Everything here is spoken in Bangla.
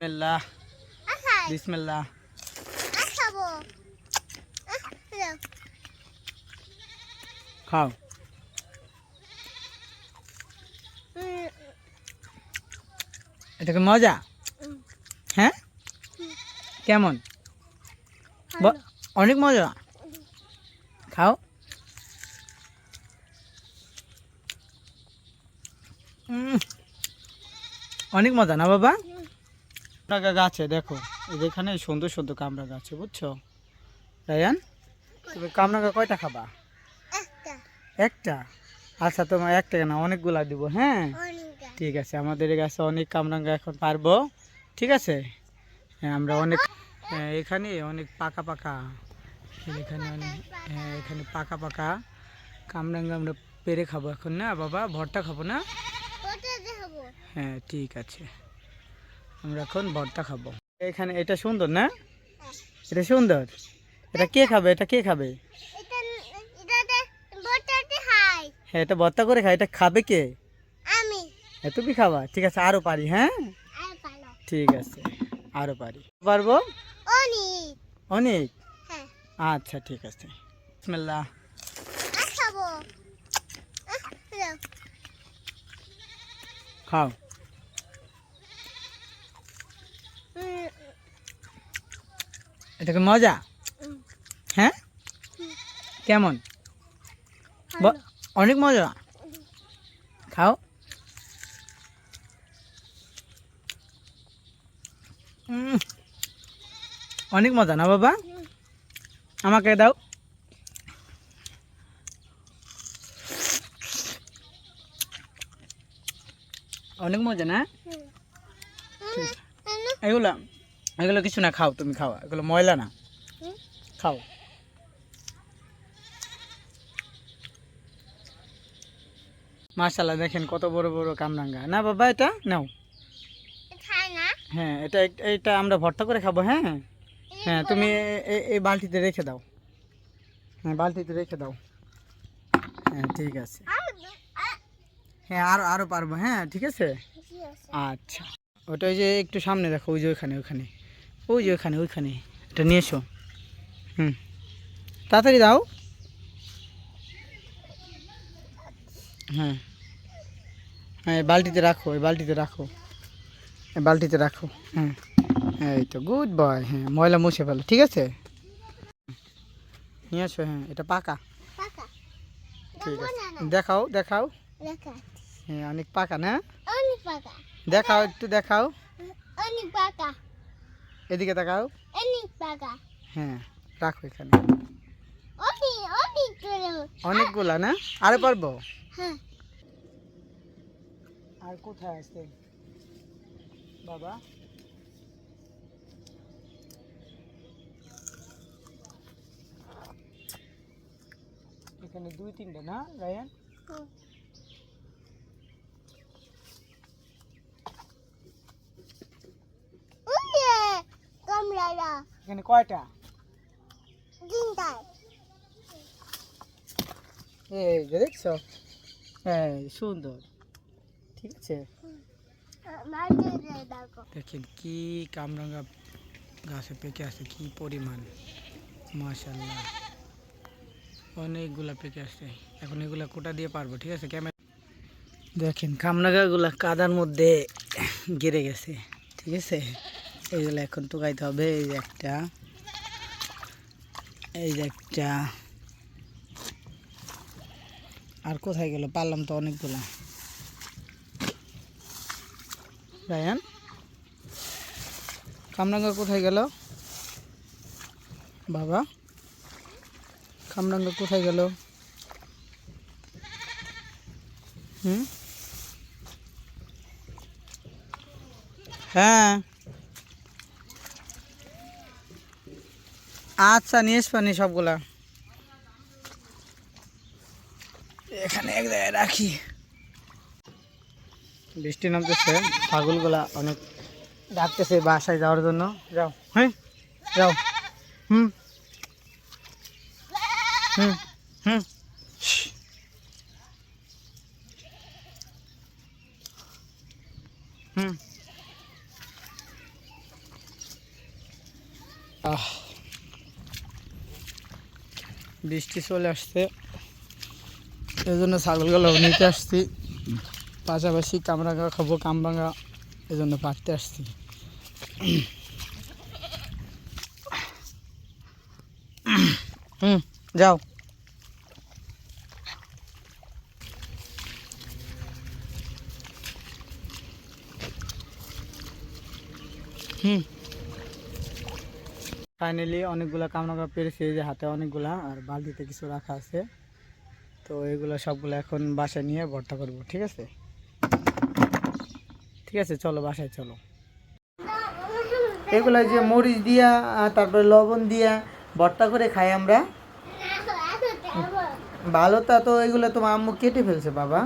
বিসমিল্লাহ বিসমিল্লাহ খাও। এটা কি মজা? হ্যাঁ, কেমন? অনেক মজা। খাও। অনেক মজা না বাবা? কামরাঙা গাছে দেখো, এখানে সুন্দর সুন্দর কামরাঙা গাছে, বুঝছো রায়ান? তুমি কামরাঙা কয়টা খাবা? একটা। আচ্ছা, তোমার একটা না, অনেকগুলা দিব। হ্যাঁ ঠিক আছে, আমাদের কাছে অনেক কামরাঙা এখন পারবো। ঠিক আছে, হ্যাঁ আমরা অনেক, হ্যাঁ এখানে অনেক পাকা পাকা, এখানে অনেক, হ্যাঁ এখানে পাকা পাকা কামরাঙা আমরা পেরে খাবো এখন, না বাবা? ভর্তা খাবো না? হ্যাঁ ঠিক আছে, আমরা এখন ভর্তা খাবো। এখানে এটা সুন্দর না? এটা সুন্দর। এটা কে খাবে? এটা কে খাবে? হ্যাঁ এটা ভর্তা করে খায়। এটা খাবে কে? হ্যাঁ তুমি খাবা। ঠিক আছে, আরো পারি। হ্যাঁ ঠিক আছে, আরো পারি। পারবো অনেক। আচ্ছা ঠিক আছে। বিসমিল্লাহ। খাও। এটা কি মজা? হ্যাঁ, কেমন? অনেক মজা। খাও। অনেক মজা না বাবা? আমাকে দাও। অনেক মজা না? এগুলো এগুলো কিছু না, খাও তুমি, খাও। এগুলো ময়লা না, খাও। মাশাআল্লাহ, দেখেন কত বড় বড় কামরাঙ্গা না বাবা? এটা নাও। হ্যাঁ এটা এটা আমরা ভর্তা করে খাবো। হ্যাঁ হ্যাঁ, তুমি এই বালতিতে রেখে দাও। হ্যাঁ বালতিতে রেখে দাও। হ্যাঁ ঠিক আছে, হ্যাঁ আরো আরো পারবো। হ্যাঁ ঠিক আছে। আচ্ছা, ওটা ওই যে একটু সামনে দেখো, ওই যে ওইখানে ওইখানে, ওই যে ওইখানে ওইখানে, এটা নিয়ে এসো। হুম, তাড়াতাড়ি দাও। হ্যাঁ হ্যাঁ, বালতিতে রাখো, এই বালতিতে রাখো, এই বালতিতে রাখো। হ্যাঁ এই তো, গুড বয়। হ্যাঁ ময়লা মুছে ফেলো। ঠিক আছে, নিয়ে আসো। হ্যাঁ এটা পাকা। ঠিক আছে, দেখাও দেখাও। হ্যাঁ অনেক পাকা না? দেখাও, একটু দেখাও। এদিকে দেখাও। হ্যাঁ রাখো এখানে। অনেকগুলা না? আরে পারবো। আর কোথায় আছে বাবা? এখানে দুই তিনটা না রায়ান? এখানে কয়টা? এই যে দেখছো, হ্যাঁ সুন্দর। ঠিক আছে, দেখেন কি কামরাঙা গাছে পেকে আছে, কি পরিমাণ। মাশাআল্লাহ, অনেকগুলা পেকে আছে। এখন এগুলা কোটা দিয়ে পারবো। ঠিক আছে, ক্যামেরা দেখেন, কামরাঙাগুলা কাদার মধ্যে গেড়ে গেছে। ঠিক আছে, এইগুলো এখন টুকাইতে হবে। এই যে একটা, এই যে একটা, আর কোথায় গেল? পারলাম তো অনেকগুলা। রায়ান, কামরাঙ্গা কোথায় গেল বাবা? কামরাঙ্গা কোথায় গেল? হুম, হ্যাঁ আচ্ছা, নিয়ে আসবানি সবগুলা। এখানে এক জায়গায় রাখি। বৃষ্টি নামতেছে, ছাগলগুলা অনেক ডাকতেছে বাসায় যাওয়ার জন্য। যাও, হ্যাঁ যাও। হুম হুম হুম, হুম আহ বৃষ্টি চলে আসছে, এই জন্য ছাগলগুলো নিতে আসছি, পাশাপাশি কামরাঙা খাবো, কামরাঙা এই জন্য পাড়তে আসছি। যাও। ফাইনালি অনেকগুলা কামরাঙা পেরেছি, এই যে হাতে অনেকগুলা, আর বালতিতে কিছু রাখা আছে। তো এগুলো সবগুলো এখন বাসায় নিয়ে ভর্তা করব। ঠিক আছে, ঠিক আছে, চলো বাসায় চলো। এগুলা যে মরিচ দিয়া তারপরে লবণ দিয়া ভর্তা করে খাই আমরা। ভালো তা তো এগুলো তোমার আম্মু কেটে ফেলছে বাবা।